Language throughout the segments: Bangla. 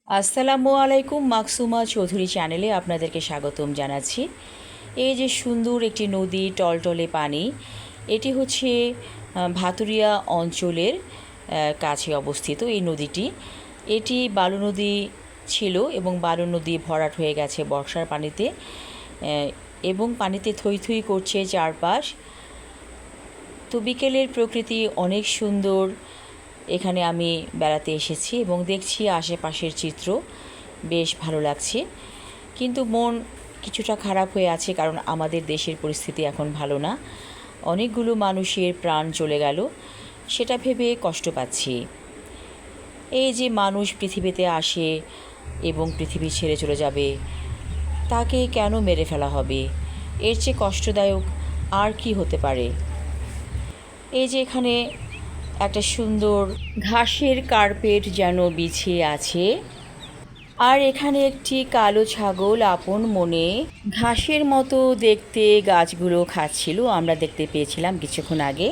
আসসালামু আলাইকুম। মাকসুমা চৌধুরী চ্যানেলে আপনাদেরকে স্বাগতম জানাচ্ছি। এই যে সুন্দর একটি নদী, টলটলে পানি, এটি হচ্ছে ভাতুরিয়া অঞ্চলের কাছে অবস্থিত এই নদীটি। এটি বালু নদী ছিল এবং বালু নদী ভরাট হয়ে গেছে বর্ষার পানিতে, এবং পানিতে থই থই করছে চারপাশ। তো বিকেলের প্রকৃতি অনেক সুন্দর। এখানে আমি বেড়াতে এসেছি এবং দেখছি আশেপাশের চিত্র, বেশ ভালো লাগছে। কিন্তু মন কিছুটা খারাপ হয়ে আছে, কারণ আমাদের দেশের পরিস্থিতি এখন ভালো না। অনেকগুলো মানুষের প্রাণ চলে গেল, সেটা ভেবে কষ্ট পাচ্ছি। এই যে মানুষ পৃথিবীতে আসে এবং পৃথিবী ছেড়ে চলে যাবে, তাকে কেন মেরে ফেলা হবে? এর চেয়ে কষ্টদায়ক আর কি হতে পারে? এই যে এখানে একটা সুন্দর ঘাসের কার্পেট যেন বিছিয়ে আছে, আর এখানে একটি কালো ছাগল আপন মনে ঘাসের মতো দেখতে গাছগুলো খাচ্ছিল, আমরা দেখতে পেয়েছিলাম কিছুক্ষণ আগে।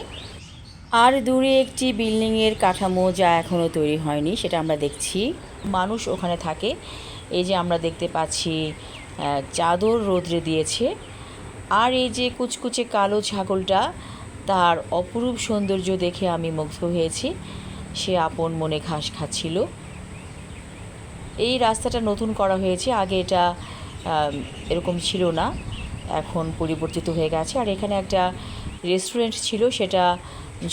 আর দূরে একটি বিল্ডিংয়ের কাঠামো, যা এখনও তৈরি হয়নি, সেটা আমরা দেখছি। মানুষ ওখানে থাকে। এই যে আমরা দেখতে পাচ্ছি চাদর রোদ্রে দিয়েছে। আর এই যে কুচকুচে কালো ছাগলটা, তার অপরূপ সৌন্দর্য দেখে আমি মুগ্ধ হয়েছি। সে আপন মনে ঘাস খাচ্ছিল। এই রাস্তাটা নতুন করা হয়েছে, আগে এটা এরকম ছিল না, এখন পরিবর্তিত হয়ে গেছে। আর এখানে একটা রেস্টুরেন্ট ছিল, সেটা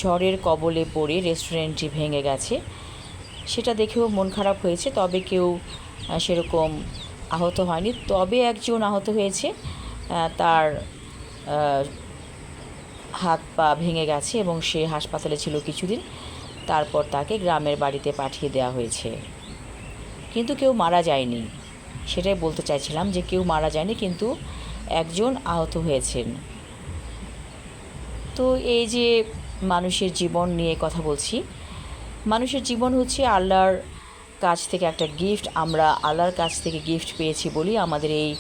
ঝড়ের কবলে পড়ে রেস্টুরেন্টটি ভেঙে গেছে। সেটা দেখেও মন খারাপ হয়েছে, তবে কেউ সেরকম আহত হয়নি। তবে একজন আহত হয়েছে, তার হাত পা ভেঙে গেছে এবং সে হাসপাতালে ছিল কিছুদিন। তারপর তাকে গ্রামের বাড়িতে পাঠিয়ে দেওয়া হয়েছে। কিন্তু কেউ মারা যায়নি, সেটাই বলতে চাইছিলাম, যে কেউ মারা যায়নি, কিন্তু একজন আহত হয়েছেন। তো এই যে মানুষের জীবন নিয়ে কথা বলছি, মানুষের জীবন হচ্ছে আল্লাহর কাছ থেকে একটা গিফট। আমরা আল্লাহর কাছ থেকে গিফট পেয়েছি বলি আমাদের এই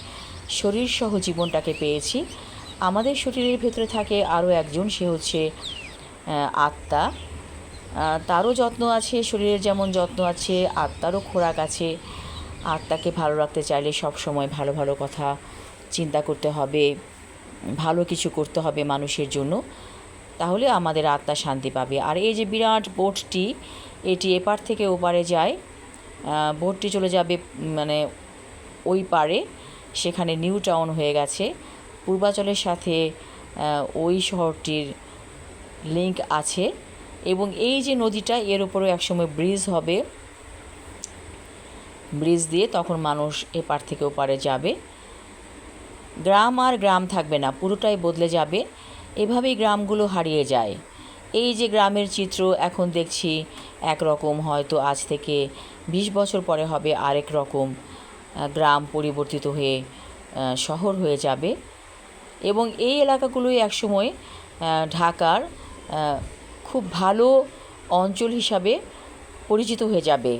শরীর সহ জীবনটাকে পেয়েছি। আমাদের শরীরের ভেতরে থাকে আরও একজন, সে হচ্ছে আত্মা। তারও যত্ন আছে, শরীরের যেমন যত্ন আছে, আত্মারও খোরাক আছে। আত্মাকে ভালো রাখতে চাইলে সব সময় ভালো ভালো কথা চিন্তা করতে হবে, ভালো কিছু করতে হবে মানুষের জন্য, তাহলে আমাদের আত্মা শান্তি পাবে। আর এই যে বিরাট বোটটি, এটি এপার থেকে ওপারে যায়। বোটটি চলে যাবে মানে ওই পারে, সেখানে নিউ টাউন হয়ে গেছে। পূর্বাচলের সাথে ওই শহরটির লিঙ্ক আছে। এবং এই যে নদীটা, এর উপরেও একসময় ব্রিজ হবে। ব্রিজ দিয়ে তখন মানুষ এপার থেকে ওপারে যাবে। গ্রাম আর গ্রাম থাকবে না, পুরোটাই বদলে যাবে। এভাবেই গ্রামগুলো হারিয়ে যায়। এই যে গ্রামের চিত্র এখন দেখছি একরকম, হয়তো আজ থেকে 20 বছর পরে হবে আরেক রকম। গ্রাম পরিবর্তিত হয়ে শহর হয়ে যাবে। এবং এই এলাকাগুলোই একসময় ঢাকার খুব ভালো অঞ্চল হিসাবে পরিচিত হয়ে যাবে।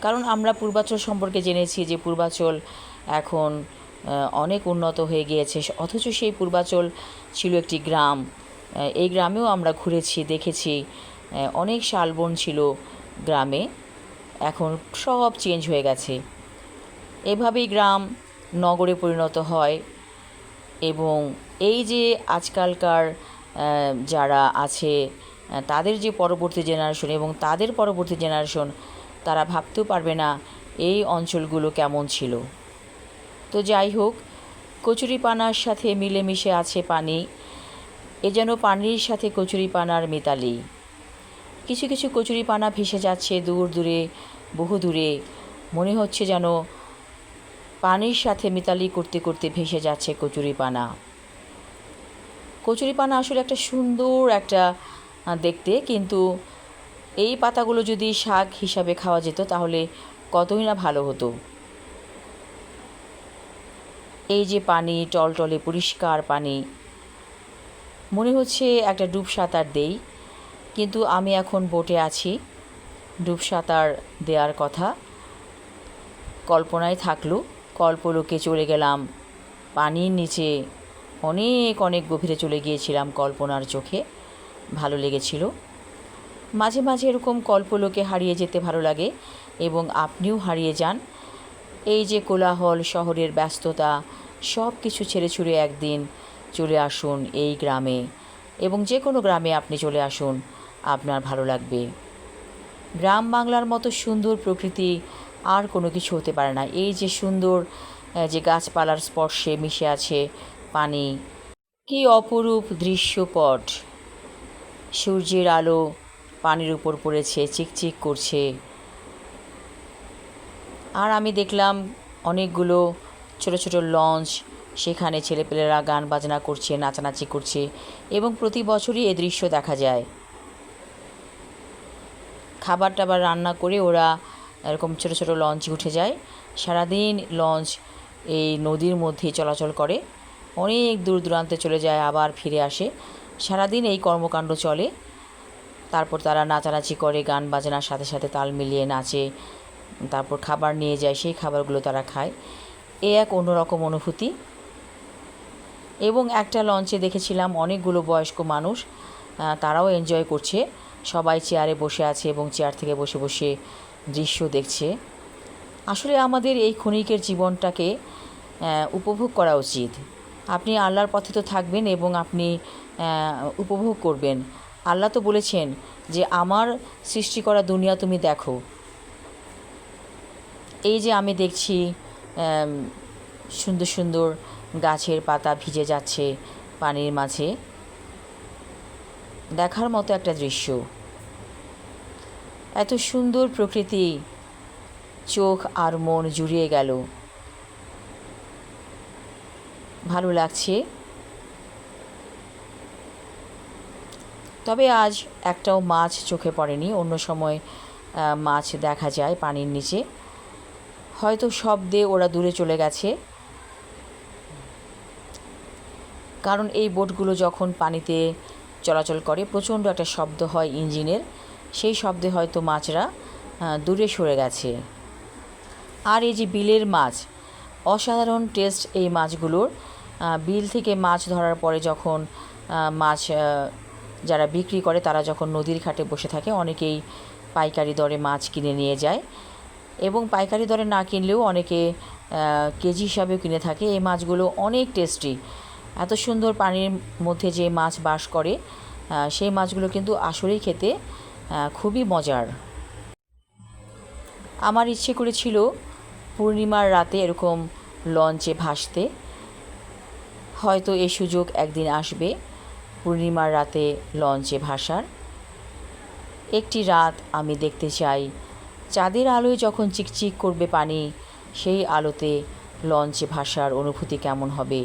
কারণ আমরা পূর্বাচল সম্পর্কে জেনেছি যে পূর্বাচল এখন অনেক উন্নত হয়ে গিয়েছে, অথচ সেই পূর্বাচল ছিল একটি গ্রাম। এই গ্রামেও আমরা ঘুরেছি, দেখেছি, অনেক শালবন ছিল গ্রামে, এখন সব চেঞ্জ হয়ে গেছে। এভাবেই গ্রাম নগরে পরিণত হয়। এবং এই যে আজকালকার যারা আছে, তাদের যে পরবর্তী জেনারেশন এবং তাদের পরবর্তী জেনারেশন, তারা ভাবতেও পারবে না এই অঞ্চলগুলো কেমন ছিল। তো যাই হোক, কচুরিপানার সাথে মিলেমিশে আছে পানি, এ যেন পানির সাথে কচুরিপানার মিতালি। কিছু কিছু কচুরিপানা ভেসে যাচ্ছে দূর দূরে, বহু দূরে, মনে হচ্ছে যেন পানির সাথে মিতালি করতে করতে ভেসে যাচ্ছে কচুরিপানা। কচুরিপানা আসলে একটা সুন্দর একটা দেখতে, কিন্তু এই পাতাগুলো যদি শাক হিসাবে খাওয়া যেত তাহলে কতই না ভালো হতো। এই যে পানি, টলটলে পরিষ্কার পানি, মনে হচ্ছে একটা ডুব সাঁতার দেই, কিন্তু আমি এখন বোটে আছি। ডুব সাঁতার দেওয়ার কথা কল্পনায় থাকলো, কল্পলোকে চলে গেলাম, পানির নিচে অনেক অনেক গভীরে চলে গিয়েছিলাম কল্পনার চোখে, ভালো লেগেছিল। মাঝে মাঝে এরকম কল্পলোকে হারিয়ে যেতে ভালো লাগে এবং আপনিও হারিয়ে যান। এই যে কোলাহল, শহরের ব্যস্ততা, সব কিছু ছেড়ে ছুড়ে একদিন চলে আসুন এই গ্রামে, এবং যে কোনো গ্রামে আপনি চলে আসুন, আপনার ভালো লাগবে। গ্রাম বাংলার মতো সুন্দর প্রকৃতি আর কোনো কিছু হতে পারে না। এই যে সুন্দর যে গাছপালার স্পর্শে মিশে আছে পানি, কী অপরূপ দৃশ্যপট। সূর্যের আলো পানির উপর পড়েছে, চিকচিক করছে। আর আমি দেখলাম অনেকগুলো ছোট ছোট লঞ্চ, সেখানে ছেলেপেলেরা গান বাজনা করছে, নাচানাচি করছে, এবং প্রতি বছরই এ দৃশ্য দেখা যায়। খাবার টাবার রান্না করে ওরা এরকম ছোট ছোট লঞ্চে উঠে যায়। সারাদিন লঞ্চ এই নদীর মধ্যে চলাচল করে, অনেক দূর দূরান্তে চলে যায়, আবার ফিরে আসে। সারাদিন এই কর্মকাণ্ড চলে। তারপর তারা নাচানাচি করে, গান বাজনার সাথে সাথে তাল মিলিয়ে নাচে, তারপর খাবার নিয়ে যায়, সেই খাবারগুলো তারা খায়। এ এক অন্যরকম অনুভূতি। এবং একটা লঞ্চে দেখেছিলাম অনেকগুলো বয়স্ক মানুষ, তারাও এনজয় করছে। সবাই চেয়ারে বসে আছে এবং চেয়ার থেকে বসে বসে দৃশ্য দেখছে। আসলে আমাদের এই ক্ষণিকের জীবনটাকে উপভোগ করা উচিত। আপনি আল্লাহর পথে তো থাকবেন এবং আপনি উপভোগ করবেন। আল্লাহ তো বলেছেন যে আমার সৃষ্টি করা দুনিয়া তুমি দেখো। এই যে আমি দেখছি সুন্দর সুন্দর গাছের পাতা ভিজে যাচ্ছে পানির মাঝে, দেখার মতো একটা দৃশ্য। এত সুন্দর প্রকৃতি, চোখ আর মন জুড়িয়ে গেল, ভালো লাগছে। তবে আজ একটাও মাছ চোখে পড়েনি। অন্য সময় মাছ দেখা যায় পানির নিচে, হয়তো শব্দে ওরা দূরে চলে গেছে। কারণ এই বোটগুলো যখন পানিতে চলাচল করে প্রচণ্ড একটা শব্দ হয় ইঞ্জিনের, সেই শব্দে হয়তো মাছরা দূরে সরে গেছে। আর এই যে বিলের মাছ, অসাধারণ টেস্ট এই মাছগুলোর। বিল থেকে মাছ ধরার পরে যখন মাছ যারা বিক্রি করে তারা যখন নদীর ঘাটে বসে থাকে, অনেকেই পাইকারি দরে মাছ কিনে নিয়ে যায়, এবং পাইকারি দরে না কিনলেও অনেকে কেজি হিসাবেও কিনে থাকে। এই মাছগুলো অনেক টেস্টি। এত সুন্দর পানির মধ্যে যে মাছ বাস করে, সেই মাছগুলো কিন্তু আসলেই খেতে খুবই মজার। আমার ইচ্ছে করেছিল পূর্ণিমার রাতে এরকম লঞ্চে ভাসতে। হয়তো এই সুযোগ একদিন আসবে পূর্ণিমার রাতে লঞ্চে ভাসার। একটি রাত আমি দেখতে চাই, চাঁদের আলোয় যখন চিকচিক করবে পানি, সেই আলোতে লঞ্চে ভাসার অনুভূতি কেমন হবে।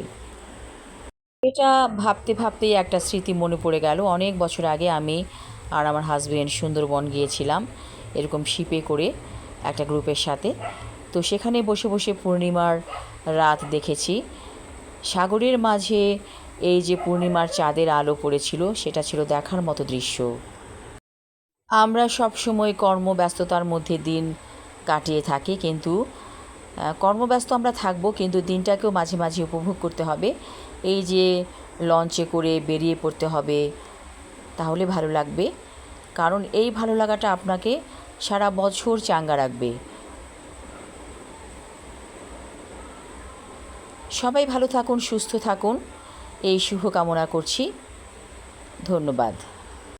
এটা ভাবতে ভাবতেই একটা স্মৃতি মনে পড়ে গেল। অনেক বছর আগে আমি আর আমার হাজবেন্ড সুন্দরবন গিয়েছিলাম এরকম শিপে করে একটা গ্রুপের সাথে। তো সেখানে বসে বসে পূর্ণিমার রাত দেখেছি। সাগরের মাঝে এই যে পূর্ণিমার চাঁদের আলো পড়েছিল, সেটা ছিল দেখার মতো দৃশ্য। আমরা সব সময় কর্মব্যস্ততার মধ্যে দিন কাটিয়ে থাকি, কিন্তু কর্মব্যস্ত আমরা থাকবো, কিন্তু দিনটাকেও মাঝে মাঝে উপভোগ করতে হবে। এই যে লঞ্চে করে বেরিয়ে পড়তে হবে, তাহলে ভালো লাগবে। কারণ এই ভালো লাগাটা আপনাকে সারা বছর চাঙ্গা রাখবে। সবাই ভালো থাকুন, সুস্থ থাকুন, এই শুভকামনা করছি। ধন্যবাদ।